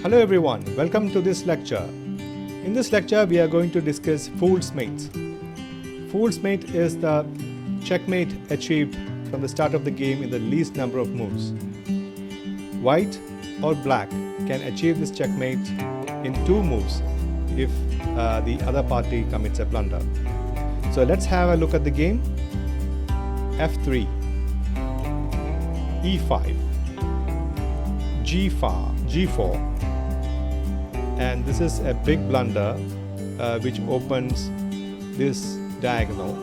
Hello everyone, welcome to this lecture. In this lecture we are going to discuss Fool's Mate. Fool's Mate is the checkmate achieved from the start of the game in the least number of moves. White or black can achieve this checkmate in 2 moves if the other party commits a blunder. So let's have a look at the game. F3, E5, G4, and this is a big blunder which opens this diagonal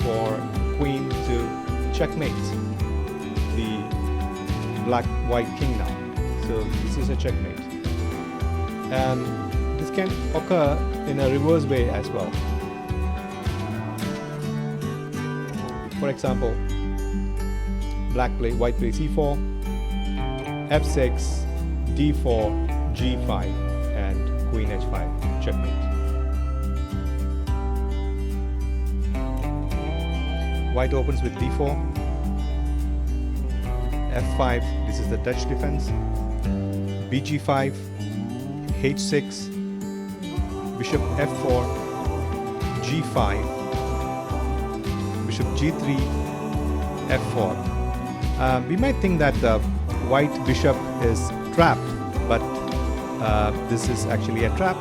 for queen to checkmate the black-white king now. So this is a checkmate. And this can occur in a reverse way as well. For example, white plays E4, F6, D4, G5, and Queen H5, checkmate. White opens with D4, F5, this is the Dutch defense, BG5, H6, Bishop F4, G5, Bishop G3, F4. We might think that the white bishop is trapped, but this is actually a trap.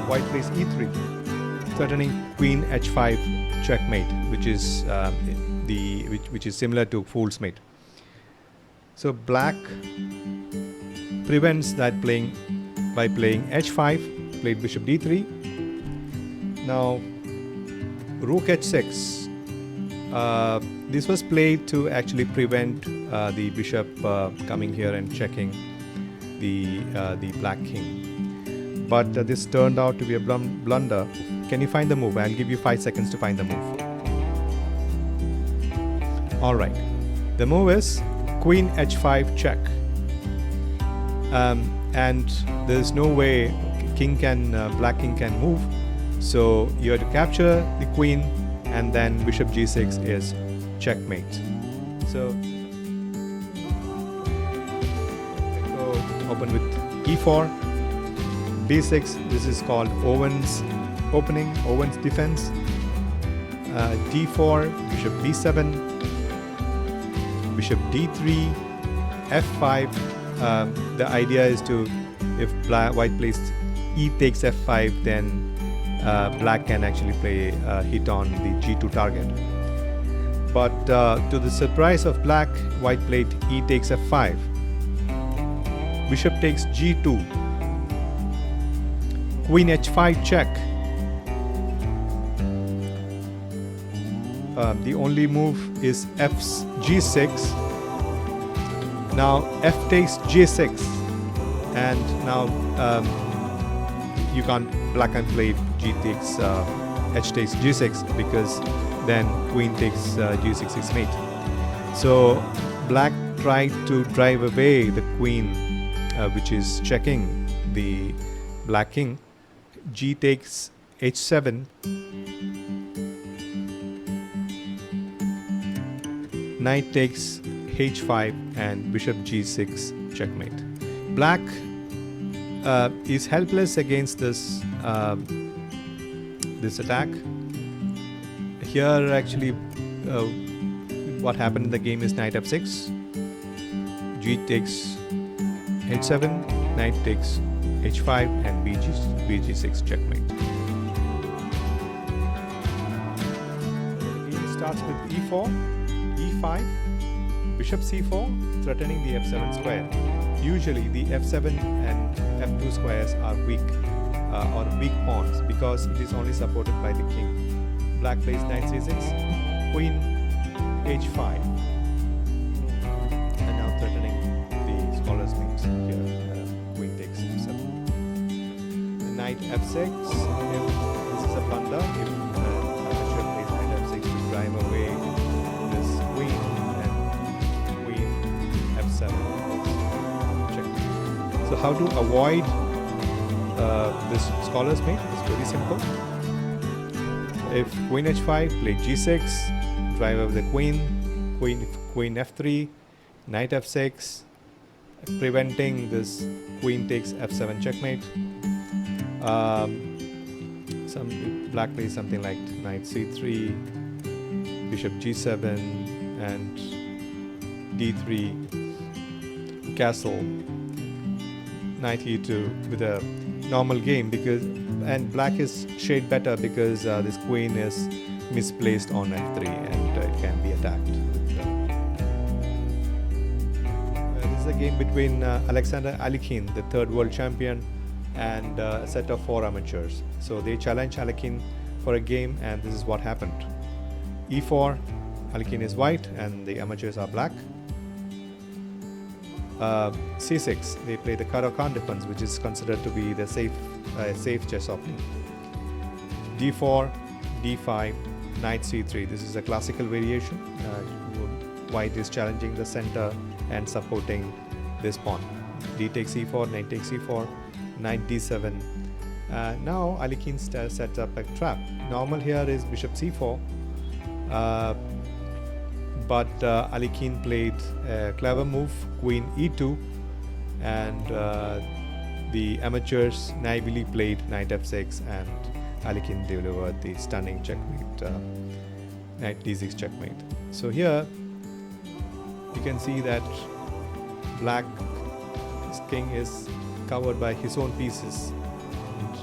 White plays E3, threatening Queen H5 checkmate, which is which is similar to Fool's Mate. So black prevents that by playing H5, played Bishop D3. Now Rook H6. This was played to actually prevent the bishop coming here and checking the black king. But this turned out to be a blunder. Can you find the move? I'll give you 5 seconds to find the move. Alright. The move is Queen H5 check. And there's no way black king can move. So you have to capture the queen, and then Bishop G6 is checkmate. So open with E4, D6. This is called Owan's opening, Owan's defense. D4, Bishop B7, Bishop D3, F5. The idea is to, if white plays E takes F5, then black can actually play hit on the G2 target. But to the surprise of black, white played E takes F5. Bishop takes G2. Queen H5 check. The only move is G6. Now F takes G6, and now black can play H takes G6, because then queen takes G6 is mate. So black tried to drive away the queen, which is checking the black king. G takes H7, knight takes H5, and Bishop G6 checkmate. Black is helpless against this attack. Here actually what happened in the game is knight F6, G takes H7, knight takes H5, and BG6 checkmate. The game starts with E4, E5, Bishop C4, threatening the F7 square. Usually the F7 and F2 squares are weak or weak pawns, because it is only supported by the king. Black plays knight C6, Queen H5, and now threatening the scholar's mate here. Queen takes F7. Knight F6. This is a blunder. If bishop plays knight F6 to drive away this queen, and Queen F7 is checkmate. So how to avoid this scholar's mate is very simple. If Queen H5, play G6, drive over the queen, Queen F3, Knight F6, preventing this queen takes f7 checkmate. Black plays something like knight c3, bishop g7, and d3, castle, knight e2 with a normal game, and black is shade better because this queen is misplaced on f3 and it can be attacked. This is a game between Alexander Alekhine, the third world champion, and a set of 4 amateurs. So they challenge Alekhine for a game, and this is what happened. e4, Alekhine is white and the amateurs are black. c6, they play the Caro-Kann defense, which is considered to be the safe chess opening. d4, d5, knight c3. This is a classical variation. White is challenging the center and supporting this pawn. d takes e4, knight takes e4, knight d7. Now Alekhine sets up a trap. Normal here is bishop c4, but Alekhine played a clever move, queen e2, and the amateurs naively played knight f6, and Alekhine delivered the stunning checkmate, knight d6 checkmate. So here you can see that black's king is covered by his own pieces, and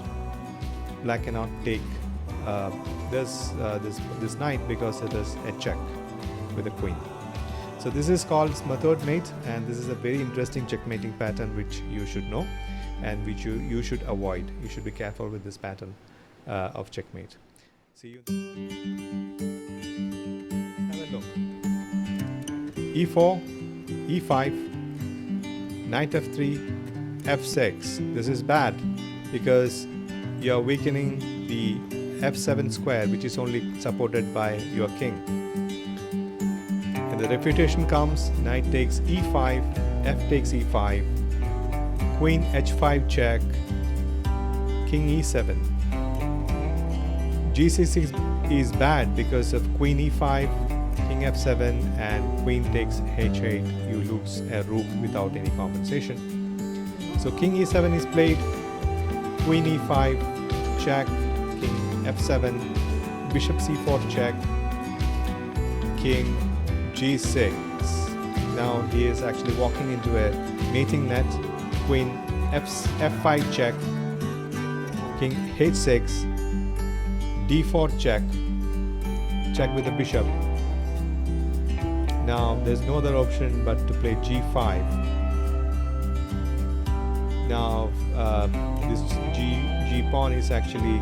black cannot take this knight because it is a check with a queen. So this is called Smothered Mate, and this is a very interesting checkmating pattern which you should know and which you should avoid. You should be careful with this pattern of checkmate. See you. Have a look. e4, e5, knight f3, f6. This is bad because you are weakening the f7 square, which is only supported by your king. And the refutation comes: knight takes e5, f takes e5, queen h5 check, king e7. g6 is bad because of queen e5, king f7, and queen takes h8. You lose a rook without any compensation. So king e7 is played, queen e5 check, king f7, bishop c4 check, king g6. Now he is actually walking into a mating net. Queen f5 check, king h6, d4 check, check with the bishop. Now there's no other option but to play g5. Now this g pawn is actually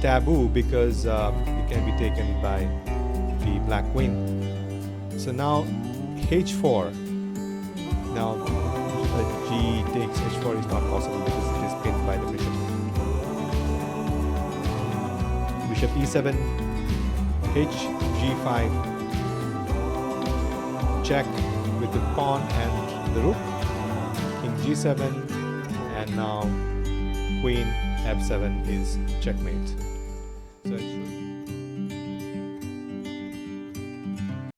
taboo because it can be taken by the black queen. So now h4. Now g takes h4 is not possible because it is pinned by the bishop. Bishop e7, h g5, check with the pawn and the rook, king g7, and now queen f7 is checkmate.